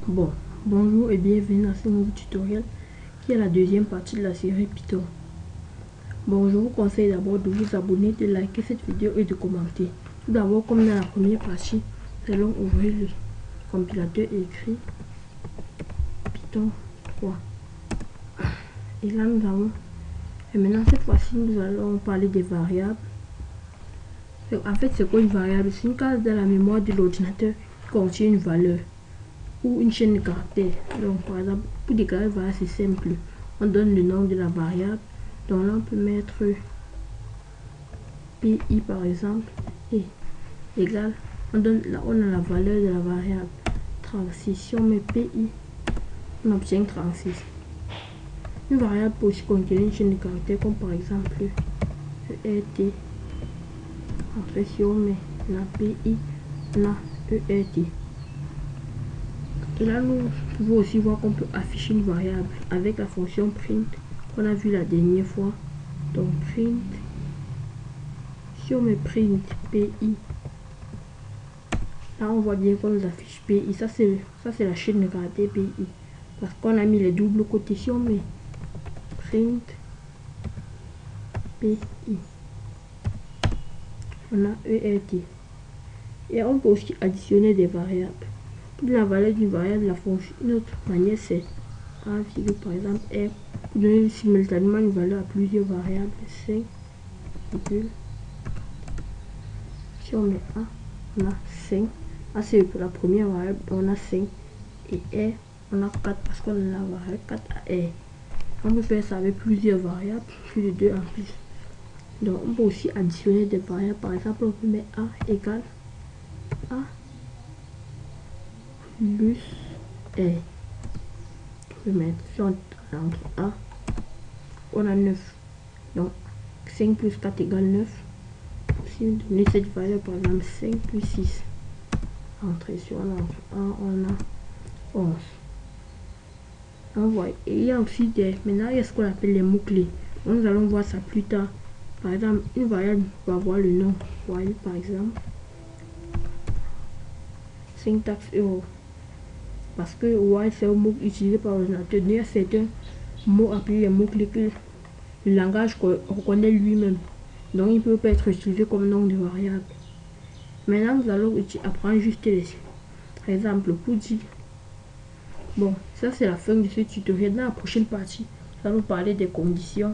Bon, bonjour et bienvenue dans ce nouveau tutoriel qui est la deuxième partie de la série Python. Bon, je vous conseille d'abord de vous abonner, de liker cette vidéo et de commenter. Tout d'abord, comme dans la première partie, nous allons ouvrir le compilateur et écrire Python 3. Et là, nous avons... Et maintenant, cette fois-ci, nous allons parler des variables. En fait, c'est quoi une variable? C'est une case dans la mémoire de l'ordinateur qui contient une valeur ou une chaîne de caractères. Donc par exemple, pour déclarer variable, c'est simple, on donne le nom de la variable. Donc là on peut mettre pi par exemple et égal, on donne là, on a la valeur de la variable 36. Si on met pi, on obtient 36. Une variable peut aussi contenir une chaîne de caractères comme par exemple ERT. Après si on met la pi, la ERT. Et là, nous pouvons aussi voir qu'on peut afficher une variable avec la fonction print qu'on a vu la dernière fois. Donc print, si on met print pi, là on voit bien qu'on nous affiche pi. Ça c'est la chaîne de caractères pi parce qu'on a mis les doubles côtés. Si on met print pi, on a ERT. Et on peut aussi additionner des variables. Pour la valeur d'une variable, la fonction, une autre manière c'est a, par exemple r, pour donner simultanément une valeur à plusieurs variables. 5, si on met a, on a 5. A c'est pour la première variable, on a 5. Et r, on a 4 parce qu'on a la variable 4 à r. On peut faire ça avec plusieurs variables, puis les deux en plus. Donc on peut aussi additionner des variables. Par exemple, on peut mettre a égale a plus R. On peut mettre si on entre A, on a 9. Donc 5 plus 4 égale 9. Si on donne cette valeur, par exemple 5 plus 6, entrer sur on entre A, on a 11. On voit. Et il y a aussi des. Maintenant, il y a ce qu'on appelle les mots-clés. Nous allons voir ça plus tard. Par exemple, une variable va avoir le nom while, par exemple. Syntaxe euro. Parce que while c'est un mot utilisé par l'ordinateur. Il y a certains mots appelés les mots-clés que le langage reconnaît lui-même. Donc il ne peut pas être utilisé comme nom de variable. Maintenant nous allons apprendre juste les exemples pour dire. Bon, ça c'est la fin de ce tutoriel. Dans la prochaine partie, nous allons parler des conditions.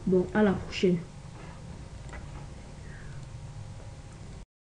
Bon, à la prochaine.